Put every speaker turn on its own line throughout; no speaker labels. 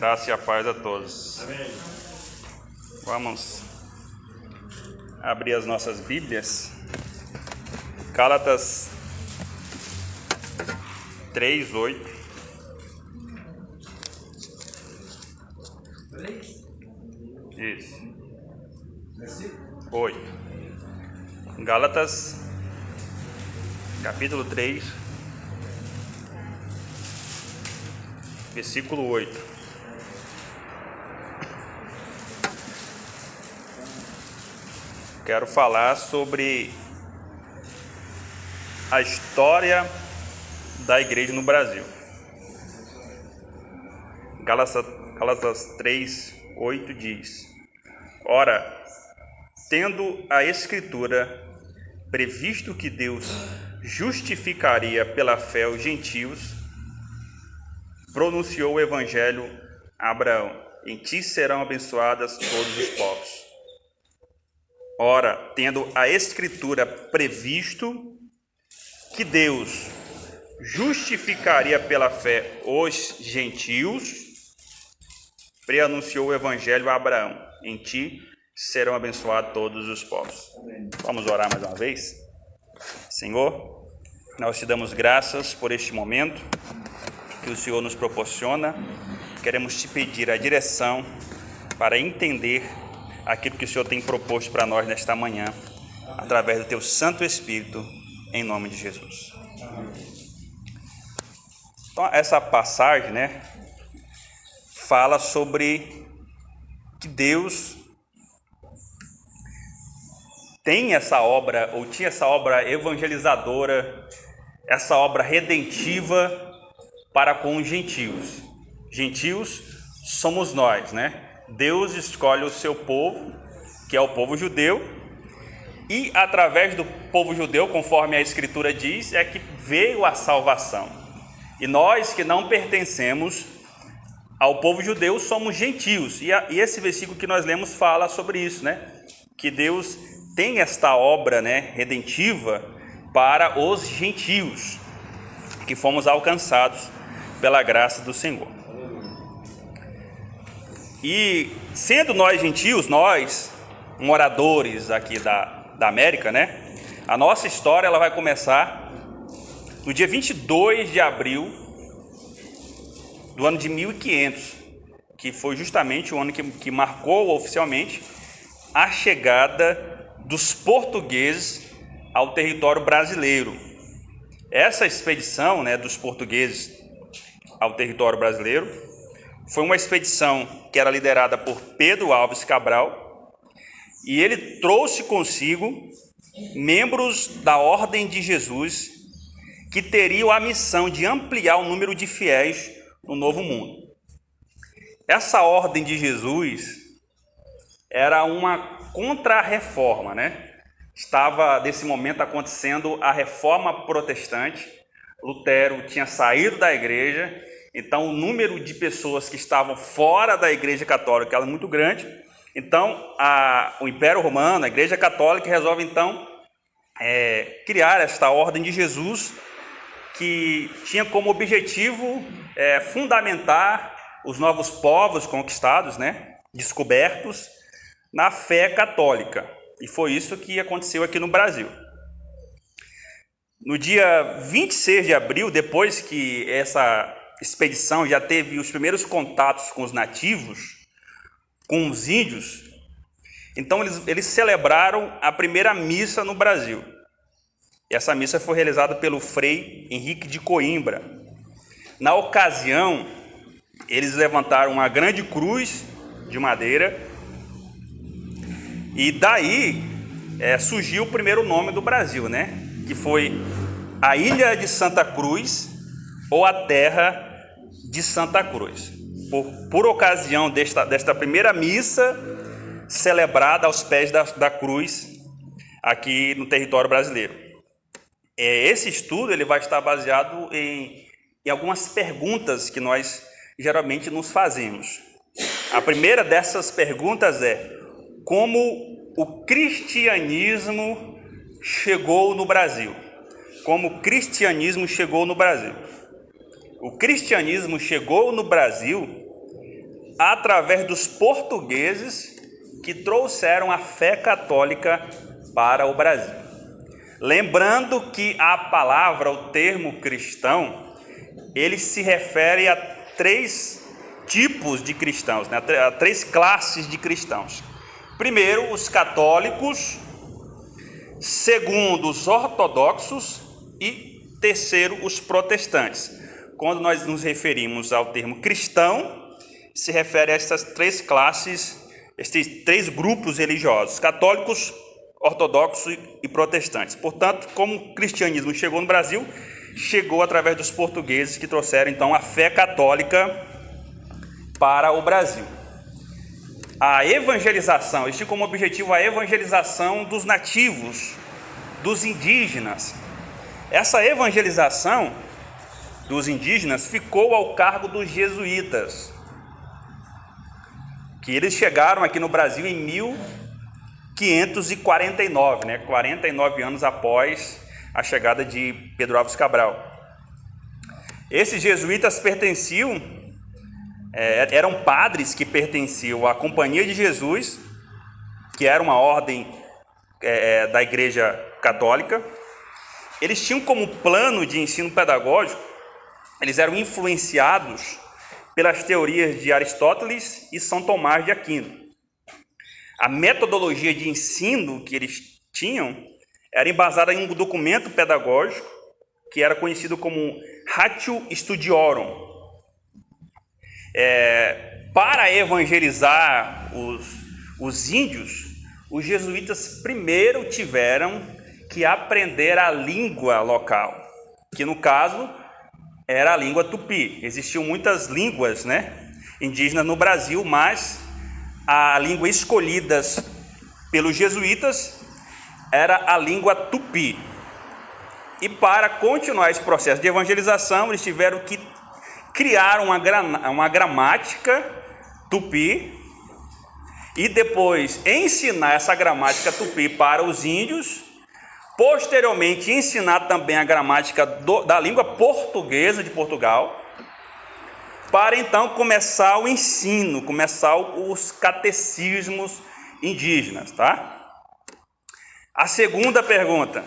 graça e a paz a todos.
Amém.
Vamos abrir as nossas Bíblias. Gálatas 3:8. Isso. 8. Gálatas, capítulo 3, versículo 8. Quero falar sobre a história da igreja no Brasil. Gálatas 3:8 diz: Ora, tendo a Escritura previsto que Deus justificaria pela fé os gentios, pronunciou o Evangelho a Abraão: em ti serão abençoadas todos os povos. Ora, tendo a Escritura previsto que Deus justificaria pela fé os gentios, preanunciou o Evangelho a Abraão: em ti serão abençoados todos os povos. Amém. Vamos orar mais uma vez? Senhor, nós te damos graças por este momento que o Senhor nos proporciona. Queremos te pedir a direção para entender aquilo que o Senhor tem proposto para nós nesta manhã, através do teu Santo Espírito, em nome de Jesus. Então, essa passagem, fala sobre que Deus tem essa obra, ou tinha essa obra evangelizadora, essa obra redentiva para com os gentios. Gentios somos nós, Deus escolhe o seu povo, que é o povo judeu, e através do povo judeu, conforme a Escritura diz, é que veio a salvação. E nós que não pertencemos ao povo judeu somos gentios. E esse versículo que nós lemos fala sobre isso, que Deus tem esta obra, redentiva para os gentios, que fomos alcançados pela graça do Senhor. E sendo nós gentios, nós, moradores aqui da América, a nossa história ela vai começar no dia 22 de abril do ano de 1500, que foi justamente o ano que marcou oficialmente a chegada dos portugueses ao território brasileiro. Essa expedição, dos portugueses ao território brasileiro foi uma expedição que era liderada por Pedro Álvares Cabral, e ele trouxe consigo membros da Ordem de Jesus que teriam a missão de ampliar o número de fiéis no Novo Mundo. Essa Ordem de Jesus era uma contra-reforma, Estava, nesse momento, acontecendo a reforma protestante. Lutero tinha saído da igreja, então o número de pessoas que estavam fora da igreja católica era muito grande. Então, o Império Romano, a igreja católica, resolve, então, criar esta Ordem de Jesus, que tinha como objetivo fundamentar os novos povos conquistados, descobertos, na fé católica. E foi isso que aconteceu aqui no Brasil. No dia 26 de abril, depois que essa expedição já teve os primeiros contatos com os nativos, com os índios, então eles celebraram a primeira missa no Brasil. E essa missa foi realizada pelo Frei Henrique de Coimbra. Na ocasião, eles levantaram uma grande cruz de madeira, e daí surgiu o primeiro nome do Brasil, que foi a Ilha de Santa Cruz, ou a Terra de Santa Cruz, por ocasião desta primeira missa celebrada aos pés da cruz aqui no território brasileiro. Esse estudo ele vai estar baseado em algumas perguntas que nós geralmente nos fazemos. A primeira dessas perguntas é: como o cristianismo chegou no Brasil? Como o cristianismo chegou no Brasil? O cristianismo chegou no Brasil através dos portugueses que trouxeram a fé católica para o Brasil. Lembrando que a palavra, o termo cristão, ele se refere a 3 tipos de cristãos, né? A 3 classes de cristãos. Primeiro, os católicos. Segundo, os ortodoxos. E terceiro, os protestantes. Quando nós nos referimos ao termo cristão, se refere a essas 3 classes, esses 3 grupos religiosos: católicos, ortodoxos e protestantes. Portanto, como o cristianismo chegou no Brasil, chegou através dos portugueses que trouxeram então a fé católica para o Brasil. A evangelização, eles tinham como objetivo a evangelização dos nativos, dos indígenas. Essa evangelização dos indígenas ficou ao cargo dos jesuítas, que eles chegaram aqui no Brasil em 1549, né? 49 anos após a chegada de Pedro Álvares Cabral. Esses jesuítas eram padres que pertenciam à Companhia de Jesus, que era uma ordem da Igreja Católica. Eles tinham como plano de ensino pedagógico, eles eram influenciados pelas teorias de Aristóteles e São Tomás de Aquino. A metodologia de ensino que eles tinham era embasada em um documento pedagógico que era conhecido como Ratio Studiorum. Para evangelizar os índios, os jesuítas primeiro tiveram que aprender a língua local, que no caso era a língua tupi. Existiam muitas línguas, né, indígenas no Brasil, mas a língua escolhida pelos jesuítas era a língua tupi. E para continuar esse processo de evangelização, eles tiveram que criar uma gramática tupi e depois ensinar essa gramática tupi para os índios. Posteriormente, ensinar também a gramática da língua portuguesa de Portugal, para então começar o ensino, começar os catecismos indígenas, tá? A segunda pergunta: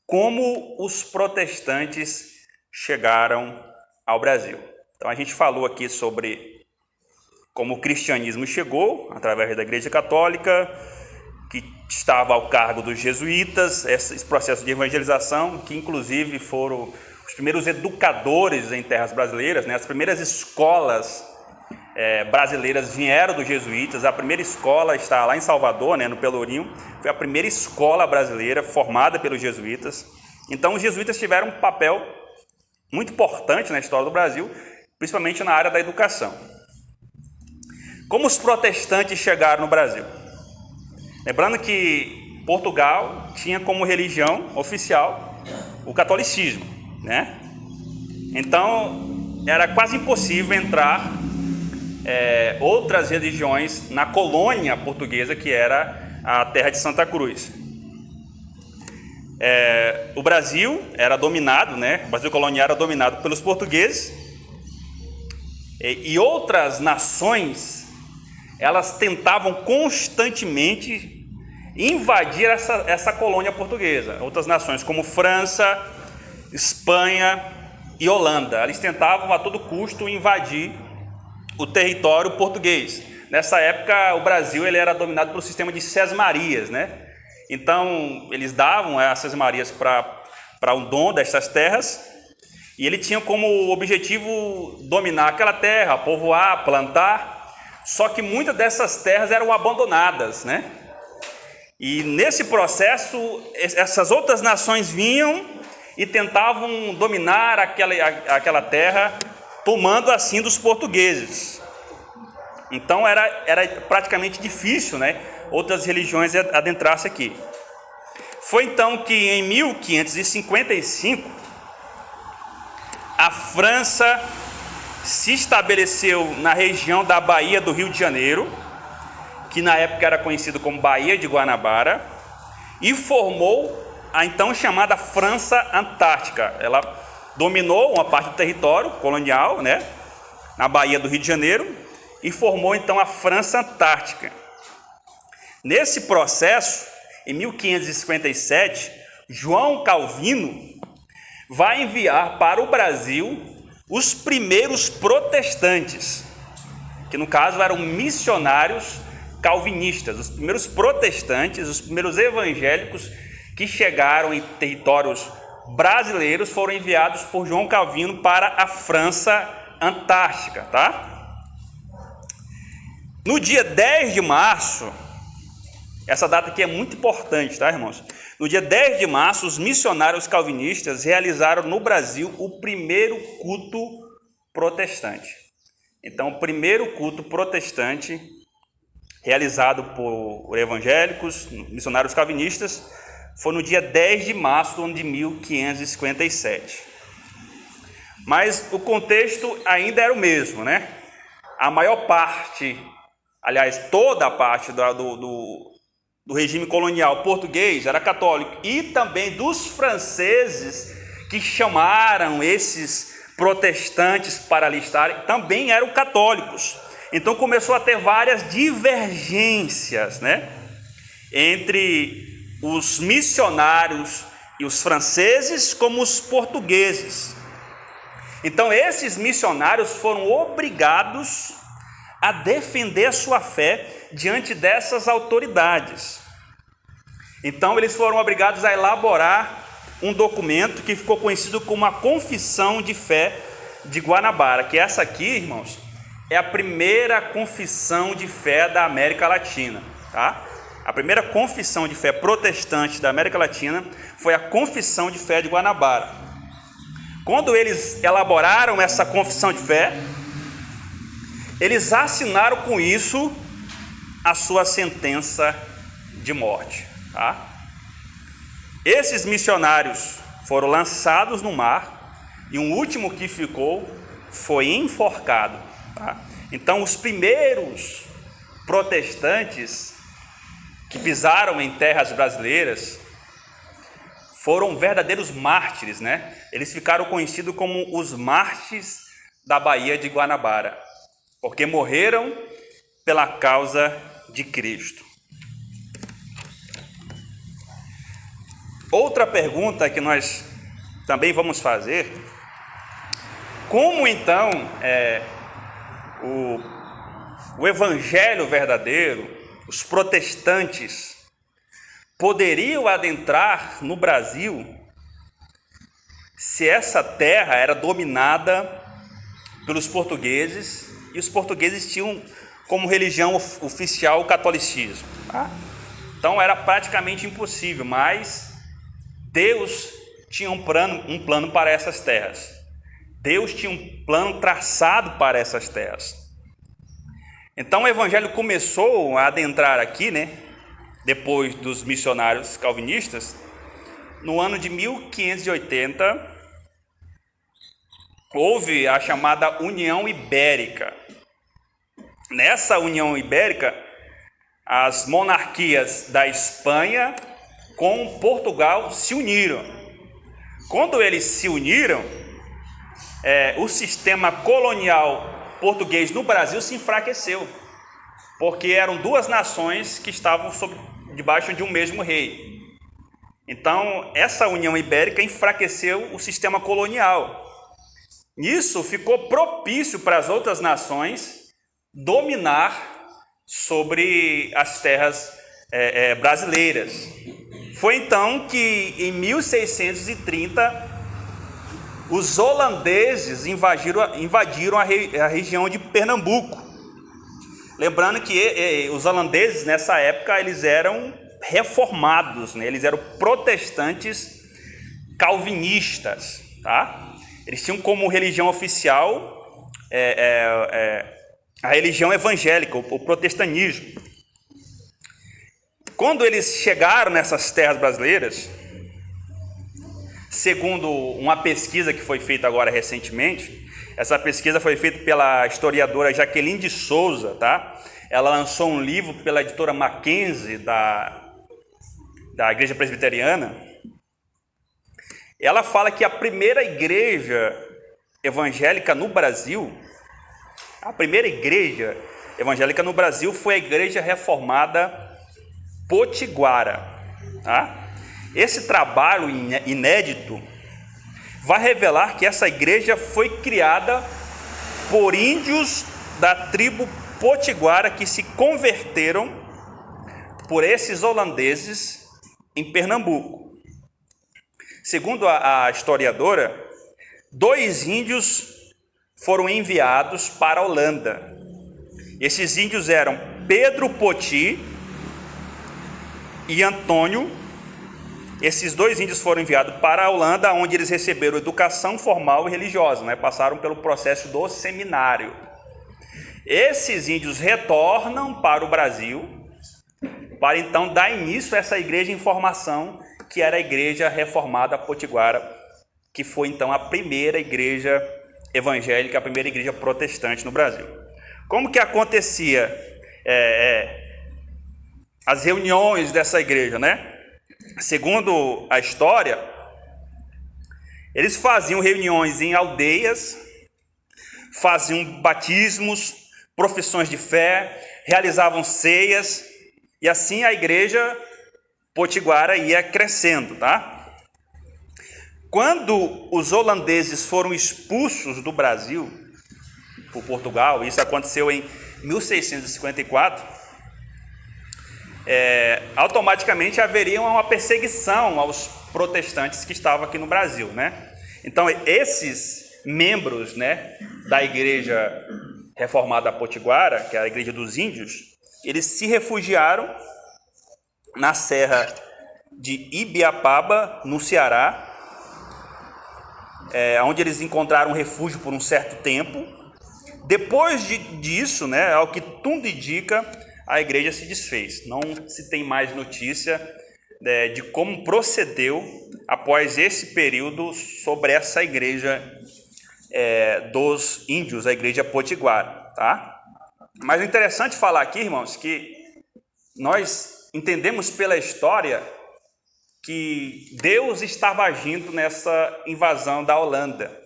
como os protestantes chegaram ao Brasil? Então, a gente falou aqui sobre como o cristianismo chegou, através da Igreja Católica, que estava ao cargo dos jesuítas, esse processo de evangelização, que inclusive foram os primeiros educadores em terras brasileiras, né? As primeiras escolas brasileiras vieram dos jesuítas. A primeira escola está lá em Salvador, né, no Pelourinho, foi a primeira escola brasileira formada pelos jesuítas. Então, os jesuítas tiveram um papel muito importante na história do Brasil, principalmente na área da educação. Como os protestantes chegaram no Brasil? Lembrando que Portugal tinha como religião oficial o catolicismo, né? Então, era quase impossível entrar outras religiões na colônia portuguesa, que era a terra de Santa Cruz. O Brasil era dominado, né? O Brasil colonial era dominado pelos portugueses, e outras nações, elas tentavam constantemente invadir essa colônia portuguesa. Outras nações como França, Espanha e Holanda, eles tentavam a todo custo invadir o território português. Nessa época, o Brasil ele era dominado pelo sistema de sesmarias, né? Então, eles davam essas sesmarias para um dono dessas terras, e ele tinha como objetivo dominar aquela terra, povoar, plantar. Só que muitas dessas terras eram abandonadas, né? E nesse processo, essas outras nações vinham e tentavam dominar aquela terra, tomando assim dos portugueses. Então era praticamente difícil, né, outras religiões adentrassem aqui. Foi então que em 1555 a França se estabeleceu na região da Baía do Rio de Janeiro, que na época era conhecido como Baía de Guanabara, e formou a então chamada França Antártica. Ela dominou uma parte do território colonial, né, na Baía do Rio de Janeiro, e formou então a França Antártica. Nesse processo, em 1557, João Calvino vai enviar para o Brasil os primeiros protestantes, que no caso eram missionários calvinistas, os primeiros protestantes, os primeiros evangélicos que chegaram em territórios brasileiros foram enviados por João Calvino para a França Antártica, tá? No dia 10 de março, essa data aqui é muito importante, tá, irmãos? No dia 10 de março, os missionários calvinistas realizaram no Brasil o primeiro culto protestante. Então, o primeiro culto protestante realizado por evangélicos, missionários calvinistas, foi no dia 10 de março do ano de 1557. Mas o contexto ainda era o mesmo, né? A maior parte, aliás, toda a parte do regime colonial português era católico, e também dos franceses que chamaram esses protestantes para alistarem, também eram católicos. Então começou a ter várias divergências, né, entre os missionários e os franceses como os portugueses. Então esses missionários foram obrigados a defender a sua fé diante dessas autoridades. Então eles foram obrigados a elaborar um documento que ficou conhecido como a Confissão de Fé de Guanabara, que essa aqui, irmãos, é a primeira confissão de fé da América Latina, tá? A primeira confissão de fé protestante da América Latina foi a Confissão de Fé de Guanabara. Quando eles elaboraram essa confissão de fé, eles assinaram com isso a sua sentença de morte, tá? Esses missionários foram lançados no mar e um último que ficou foi enforcado, tá? Então os primeiros protestantes que pisaram em terras brasileiras foram verdadeiros mártires, né? Eles ficaram conhecidos como os mártires da Baía de Guanabara, porque morreram pela causa de Cristo. Outra pergunta que nós também vamos fazer: como então o evangelho verdadeiro, os protestantes, poderiam adentrar no Brasil se essa terra era dominada pelos portugueses e os portugueses tinham como religião oficial o catolicismo, tá? Então era praticamente impossível, mas Deus tinha um plano para essas terras. Deus tinha um plano traçado para essas terras. Então o evangelho começou a adentrar aqui, né, depois dos missionários calvinistas, no ano de 1580, houve a chamada União Ibérica. Nessa União Ibérica, as monarquias da Espanha com Portugal se uniram. Quando eles se uniram, o sistema colonial português no Brasil se enfraqueceu, porque eram duas nações que estavam debaixo de um mesmo rei. Então, essa União Ibérica enfraqueceu o sistema colonial. Isso ficou propício para as outras nações dominar sobre as terras brasileiras. Foi então que, em 1630, os holandeses invadiram a região de Pernambuco. Lembrando que os holandeses, nessa época, eles eram reformados, né? Eles eram protestantes calvinistas, tá? Eles tinham como religião oficial a religião evangélica, o protestantismo. Quando eles chegaram nessas terras brasileiras, segundo uma pesquisa que foi feita agora recentemente, essa pesquisa foi feita pela historiadora Jaqueline de Souza, tá? Ela lançou um livro pela editora Mackenzie, da Igreja Presbiteriana. Ela fala que a primeira igreja evangélica no Brasil, A primeira igreja evangélica no Brasil foi a Igreja Reformada Potiguara. Tá? Esse trabalho inédito vai revelar que essa igreja foi criada por índios da tribo Potiguara que se converteram por esses holandeses em Pernambuco. Segundo a historiadora, 2 índios foram enviados para a Holanda. Esses índios eram Pedro Poti e Antônio. Esses 2 índios foram enviados para a Holanda, onde eles receberam educação formal e religiosa, né? Passaram pelo processo do seminário. Esses índios retornam para o Brasil, para então dar início a essa igreja em formação, que era a Igreja Reformada Potiguara, que foi então a primeira igreja evangélica, a primeira igreja protestante no Brasil. Como que acontecia as reuniões dessa igreja, né? Segundo a história, eles faziam reuniões em aldeias, faziam batismos, profissões de fé, realizavam ceias, e assim a igreja potiguara ia crescendo, tá? Quando os holandeses foram expulsos do Brasil por Portugal, isso aconteceu em 1654, automaticamente haveria uma perseguição aos protestantes que estavam aqui no Brasil, né? Então, esses membros, né, da Igreja Reformada Potiguara, que é a Igreja dos Índios, eles se refugiaram na Serra de Ibiapaba, no Ceará, onde eles encontraram refúgio por um certo tempo. Depois disso, né, ao que tudo indica, a igreja se desfez. Não se tem mais notícia de como procedeu após esse período sobre essa igreja dos índios, a igreja potiguara. Tá? Mas é interessante falar aqui, irmãos, que nós entendemos pela história que Deus estava agindo nessa invasão da Holanda.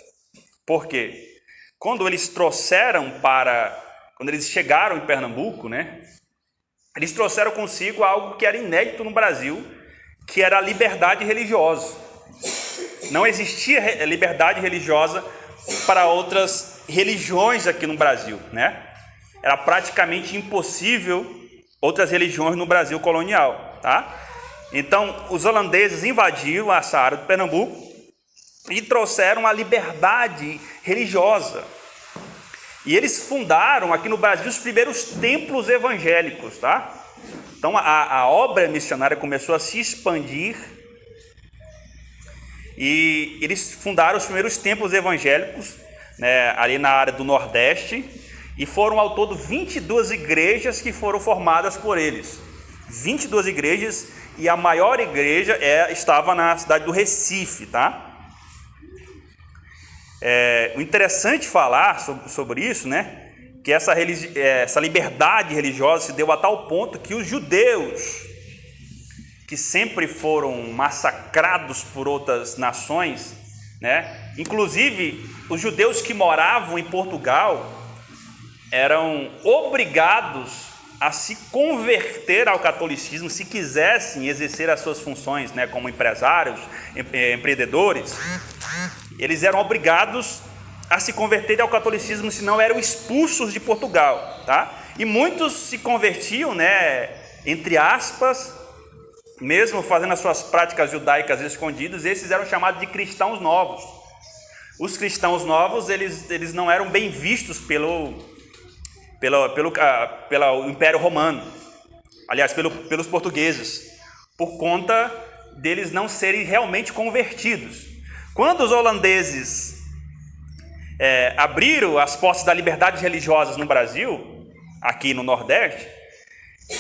Por quê? Quando eles chegaram em Pernambuco, né? Eles trouxeram consigo algo que era inédito no Brasil, que era a liberdade religiosa. Não existia liberdade religiosa para outras religiões aqui no Brasil, né? Era praticamente impossível outras religiões no Brasil colonial, tá? Então, os holandeses invadiram essa área do Pernambuco e trouxeram a liberdade religiosa. E eles fundaram aqui no Brasil os primeiros templos evangélicos, tá? Então a obra missionária começou a se expandir e eles fundaram os primeiros templos evangélicos, né, ali na área do Nordeste, e foram ao todo 22 igrejas que foram formadas por eles. 22 igrejas, e a maior igreja estava na cidade do Recife, tá? O interessante falar sobre isso, né, que essa liberdade religiosa se deu a tal ponto que os judeus, que sempre foram massacrados por outras nações, né, inclusive os judeus que moravam em Portugal, eram obrigados a se converter ao catolicismo se quisessem exercer as suas funções, né, como empresários, empreendedores. Eles eram obrigados a se converter ao catolicismo, senão eram expulsos de Portugal, tá? E muitos se convertiam, né, entre aspas, mesmo fazendo as suas práticas judaicas escondidas. Esses eram chamados de cristãos novos. Os cristãos novos, eles não eram bem vistos pelo Império Romano, aliás, pelos portugueses, por conta deles não serem realmente convertidos. Quando os holandeses abriram as portas da liberdade religiosa no Brasil, aqui no Nordeste,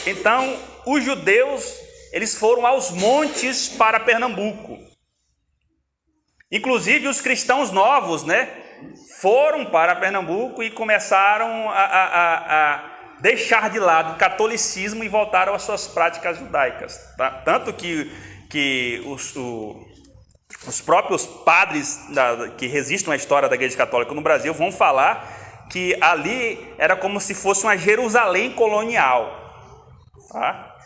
então os judeus, eles foram aos montes para Pernambuco. Inclusive os cristãos novos, né, foram para Pernambuco e começaram a deixar de lado o catolicismo e voltaram às suas práticas judaicas. Tá? Tanto que os próprios padres que resistem à história da Igreja Católica no Brasil vão falar que ali era como se fosse uma Jerusalém colonial, tá?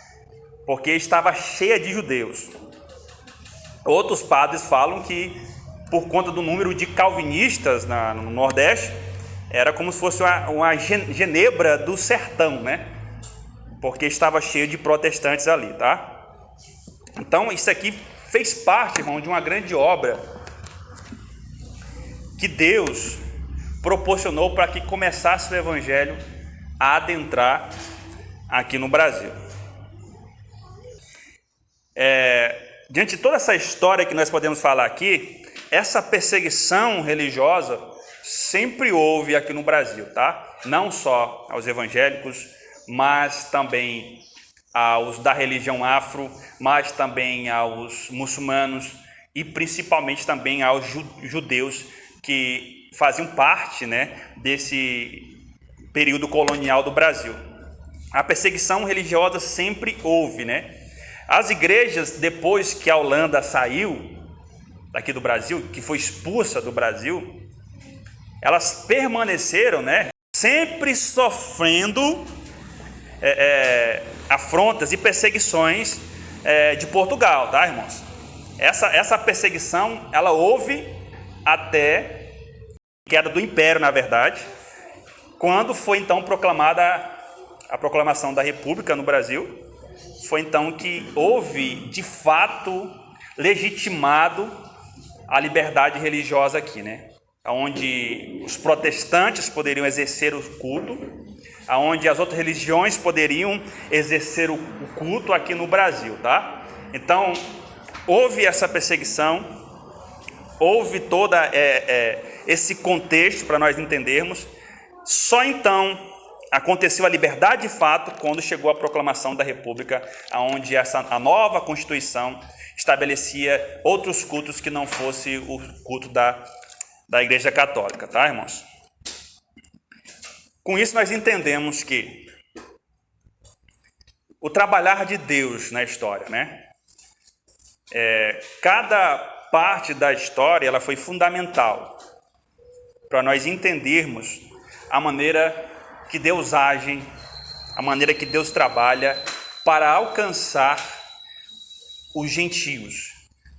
Porque estava cheia de judeus. Outros padres falam que, por conta do número de calvinistas no Nordeste, era como se fosse uma Genebra do sertão, né? Porque estava cheio de protestantes ali, tá? Então, isso aqui fez parte, irmão, de uma grande obra que Deus proporcionou para que começasse o Evangelho a adentrar aqui no Brasil. Diante de toda essa história que nós podemos falar aqui, essa perseguição religiosa sempre houve aqui no Brasil, tá? Não só aos evangélicos, mas também aos da religião afro, mas também aos muçulmanos e principalmente também aos judeus que faziam parte, né, desse período colonial do Brasil. A perseguição religiosa sempre houve, né? As igrejas, depois que a Holanda saiu daqui do Brasil, que foi expulsa do Brasil, elas permaneceram, né, sempre sofrendo afrontas e perseguições de Portugal, tá, irmãos? Essa perseguição, ela houve até a queda do Império, na verdade, quando foi então proclamada a proclamação da República no Brasil. Foi então que houve, de fato, legitimado a liberdade religiosa aqui, né? Onde os protestantes poderiam exercer o culto, onde as outras religiões poderiam exercer o culto aqui no Brasil, tá? Então, houve essa perseguição, houve todo esse contexto para nós entendermos. Só então aconteceu a liberdade de fato quando chegou a proclamação da República, onde a nova Constituição estabelecia outros cultos que não fosse o culto da Igreja Católica, tá, irmãos? Com isso nós entendemos que o trabalhar de Deus na história, né? Cada parte da história ela foi fundamental para nós entendermos a maneira que Deus age, a maneira que Deus trabalha para alcançar os gentios,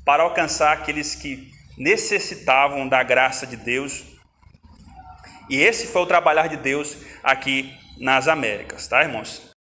para alcançar aqueles que necessitavam da graça de Deus. E esse foi o trabalhar de Deus aqui nas Américas, tá, irmãos?